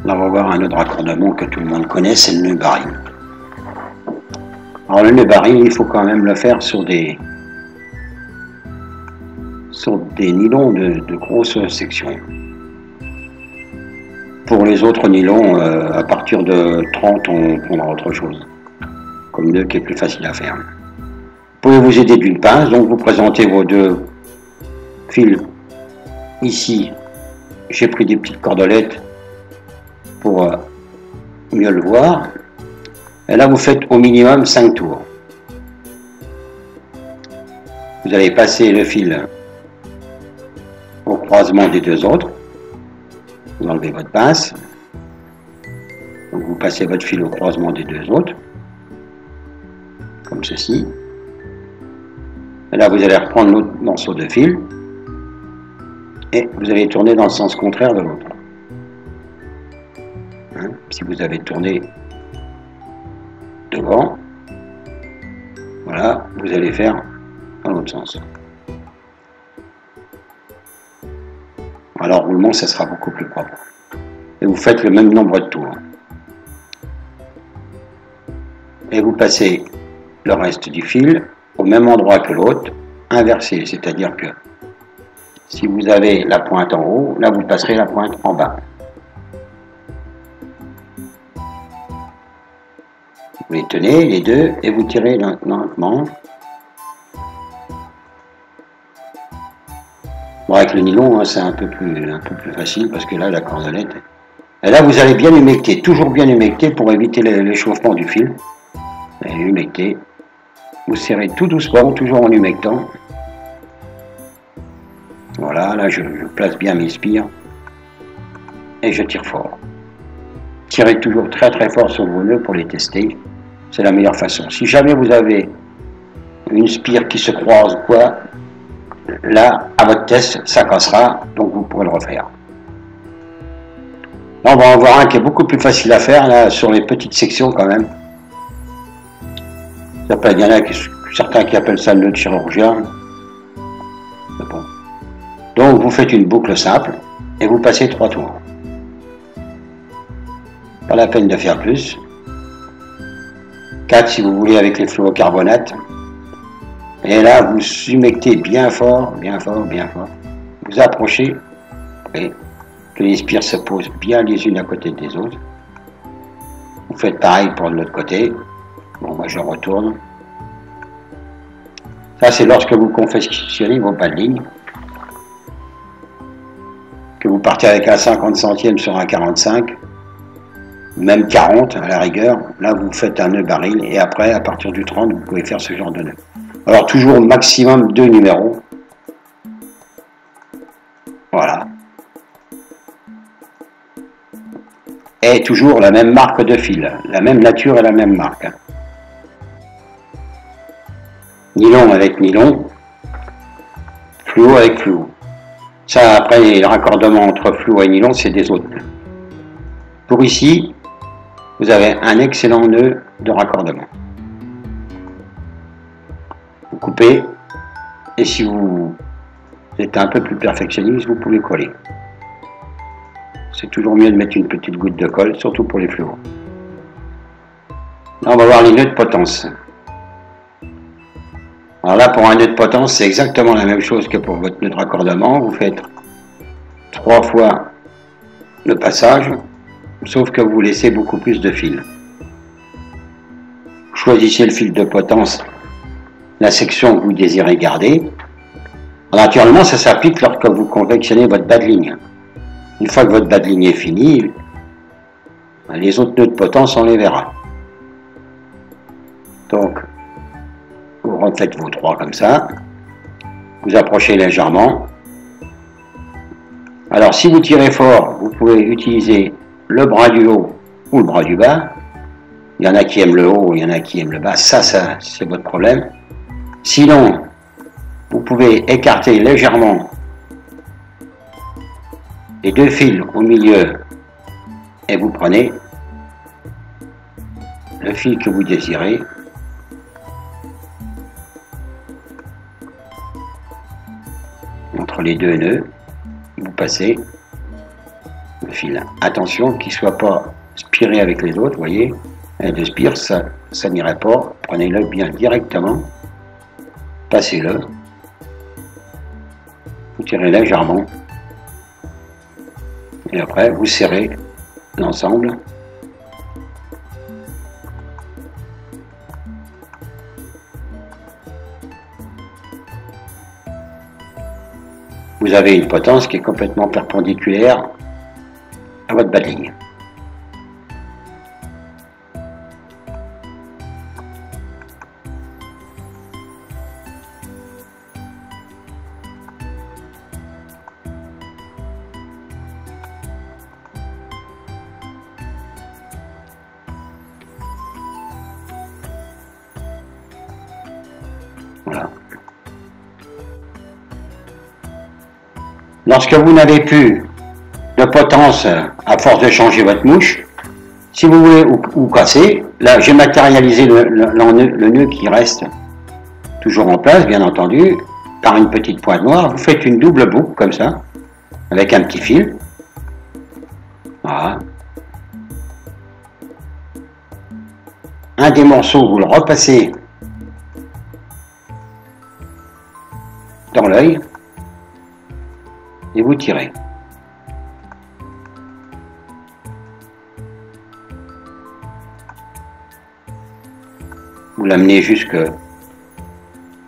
Là, on va voir un nœud de raccordement que tout le monde connaît, c'est le nœud baril. Alors le nœud baril, il faut quand même le faire sur des nylons de grosse section. Pour les autres nylons, à partir de 30, on prendra autre chose, comme nœud qui est plus facile à faire. Vous pouvez vous aider d'une pince, donc vous présentez vos deux fils. Ici, j'ai pris des petites cordelettes pour mieux le voir. Et là, vous faites au minimum 5 tours. Vous allez passer le fil au croisement des deux autres. Vous enlevez votre pince. Donc vous passez votre fil au croisement des deux autres. Comme ceci. Et là, vous allez reprendre l'autre morceau de fil. Et vous allez tourner dans le sens contraire de l'autre. Hein, si vous avez tourné devant, voilà, vous allez faire dans l'autre sens. Alors roulement, ça sera beaucoup plus propre. Et vous faites le même nombre de tours. Et vous passez le reste du fil au même endroit que l'autre, inversé, c'est-à-dire que si vous avez la pointe en haut, là vous passerez la pointe en bas. Vous les tenez, les deux, et vous tirez lentement. Bon, avec le nylon, hein, c'est un peu plus facile parce que là, la cordelette. Et là, vous allez bien humecter, toujours bien humecter pour éviter l'échauffement du fil. Et humecter. Vous serrez tout doucement, toujours en humectant. Voilà, là, je place bien mes spires. Et je tire fort. Tirez toujours très très fort sur vos nœuds pour les tester. C'est la meilleure façon. Si jamais vous avez une spire qui se croise ou quoi, là, à votre test, ça cassera, donc vous pourrez le refaire. Là, on va en voir un qui est beaucoup plus facile à faire, là, sur les petites sections quand même. Il y en a certains qui appellent ça le nœud de chirurgien. Bon. Donc, vous faites une boucle simple et vous passez 3 tours. Pas la peine de faire plus. 4 si vous voulez avec les fluorocarbonates. Et là, vous humectez bien fort, bien fort, bien fort. Vous approchez et que les spires se posent bien les unes à côté des autres. Vous faites pareil pour l'autre côté. Bon, moi je retourne. Ça, c'est lorsque vous confectionnez vos pas de ligne. Que vous partez avec un 50 centième sur un 45. Même 40 à la rigueur. Là, vous faites un nœud baril. Et après, à partir du 30, vous pouvez faire ce genre de nœud. Alors toujours au maximum 2 numéros. Voilà. Et toujours la même marque de fil. La même nature et la même marque. Nylon avec nylon. Fluo avec fluo. Ça, après, les raccordements entre fluo et nylon, c'est des autres nœuds. Pour ici, vous avez un excellent nœud de raccordement. Vous coupez, et si vous êtes un peu plus perfectionniste, vous pouvez coller. C'est toujours mieux de mettre une petite goutte de colle, surtout pour les fluos. Là, on va voir les nœuds de potence. Alors là, pour un nœud de potence, c'est exactement la même chose que pour votre nœud de raccordement. Vous faites 3 fois le passage, sauf que vous laissez beaucoup plus de fil. Choisissez le fil de potence, la section que vous désirez garder. Alors, naturellement, ça s'applique lorsque vous confectionnez votre bas de ligne. Une fois que votre bas de ligne est fini, les autres nœuds de potence, on les verra. Donc, vous refaites vos 3 comme ça. Vous approchez légèrement. Alors, si vous tirez fort, vous pouvez utiliser le bras du haut ou le bras du bas. Il y en a qui aiment le haut, il y en a qui aiment le bas. Ça c'est votre problème. Sinon, vous pouvez écarter légèrement les 2 fils au milieu et vous prenez le fil que vous désirez. Entre les 2 nœuds, vous passez le fil. Attention qu'il ne soit pas spiré avec les autres, vous voyez. Et de spire, ça n'irait pas. Prenez-le bien directement. Passez-le. Vous tirez légèrement. Et après, vous serrez l'ensemble. Vous avez une potence qui est complètement perpendiculaire à votre bas de ligne. Voilà. Lorsque vous n'avez plus de potence à force de changer votre mouche, si vous voulez ou casser, là j'ai matérialisé le nœud qui reste toujours en place, bien entendu, par une petite pointe noire. Vous faites une double boucle comme ça, avec un petit fil. Voilà. Un des morceaux, vous le repassez dans l'œil et vous tirez. Vous l'amenez jusque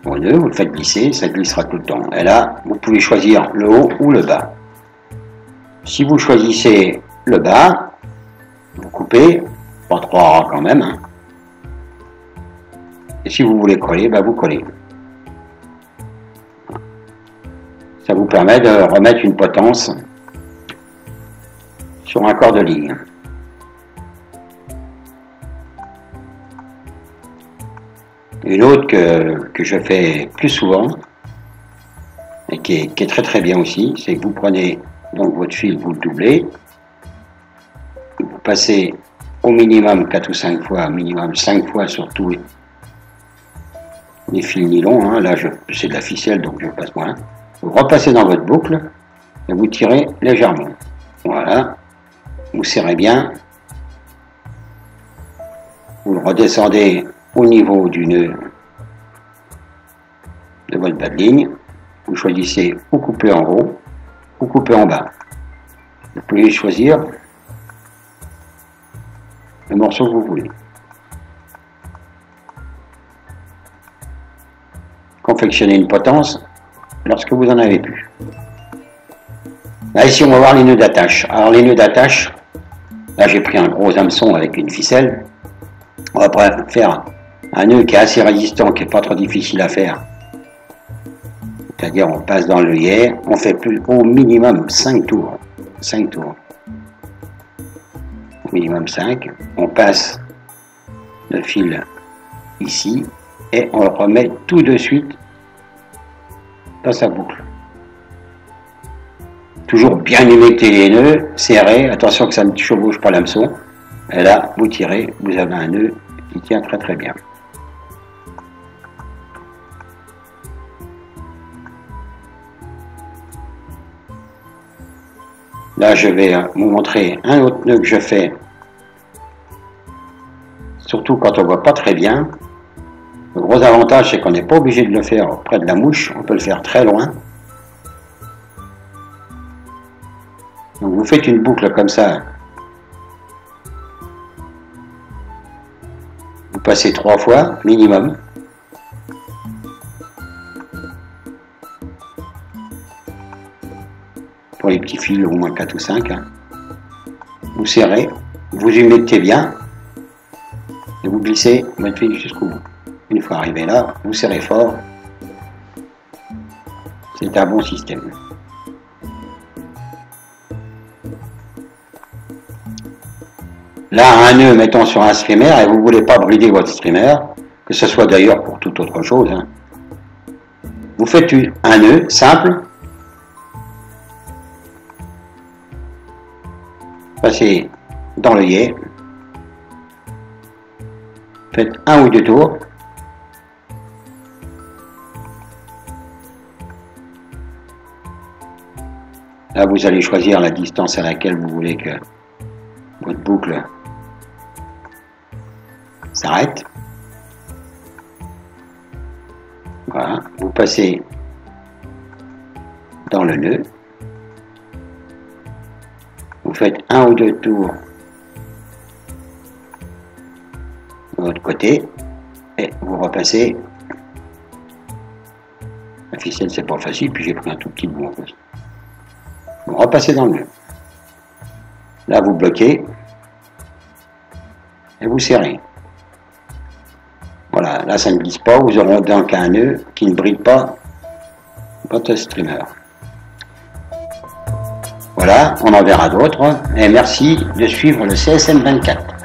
au nœud, vous le faites glisser, ça glissera tout le temps. Et là, vous pouvez choisir le haut ou le bas. Si vous choisissez le bas, vous coupez, pas trop ras quand même. Hein. Et si vous voulez coller, ben vous collez. Ça vous permet de remettre une potence sur un corps de ligne. Une autre que je fais plus souvent, et qui est très très bien aussi, c'est que vous prenez donc votre fil, vous le doublez, vous passez au minimum 4 ou 5 fois, minimum 5 fois sur tous les fils nylon, hein. Là c'est de la ficelle donc je passe moins. Vous repassez dans votre boucle et vous tirez légèrement. Voilà, vous serrez bien, vous le redescendez au niveau du nœud de votre bas de ligne, vous choisissez ou couper en haut ou couper en bas. Vous pouvez choisir le morceau que vous voulez. Confectionnez une potence lorsque vous en avez plus. Là ici on va voir les nœuds d'attache. Alors les nœuds d'attache, là j'ai pris un gros hameçon avec une ficelle. On va faire un nœud qui est assez résistant, qui n'est pas trop difficile à faire. C'est-à-dire on passe dans l'œillet, on fait au minimum 5 tours. 5 tours. Au minimum 5. On passe le fil ici et on le remet tout de suite dans sa boucle. Toujours bien humecter les nœuds, serrer, attention que ça ne chevauche pas l'hameçon. Et là, vous tirez, vous avez un nœud qui tient très très bien. Là, je vais vous montrer un autre nœud que je fais, surtout quand on ne voit pas très bien. Le gros avantage, c'est qu'on n'est pas obligé de le faire près de la mouche, on peut le faire très loin. Donc vous faites une boucle comme ça. Vous passez 3 fois, minimum. Pour les petits fils, au moins 4 ou 5. Hein. Vous serrez, vous humectez bien, et vous glissez votre fil jusqu'au bout. Une fois arrivé là, vous serrez fort. C'est un bon système. Là, un nœud, mettons sur un streamer, et vous ne voulez pas brider votre streamer, que ce soit d'ailleurs pour toute autre chose. Hein. Vous faites un nœud simple, passez dans l'œillet, faites un ou deux tours, « 」 « 」 « 」 « 」 « 」 « 」 « 」 « 」 « 」 « 」 « 」 « 」 « 」 « 」 « 」 « 」 « 」 « 」 « 」 « 」 « 」 « 」 « 」 « 」 « 」 « 」 « 」 « 」 « 」 « 」 « Là, vous allez choisir la distance à laquelle vous voulez que votre boucle s'arrête. Voilà, vous passez dans le nœud. Vous faites un ou deux tours de l'autre côté et vous repassez. La ficelle, c'est pas facile, puis j'ai pris un tout petit bout en plus. Vous repassez dans le nœud. Là, vous bloquez et vous serrez. Voilà, là, ça ne glisse pas. Vous aurez donc un nœud qui ne bride pas votre streamer. Voilà, on en verra d'autres. Et merci de suivre le CSM24.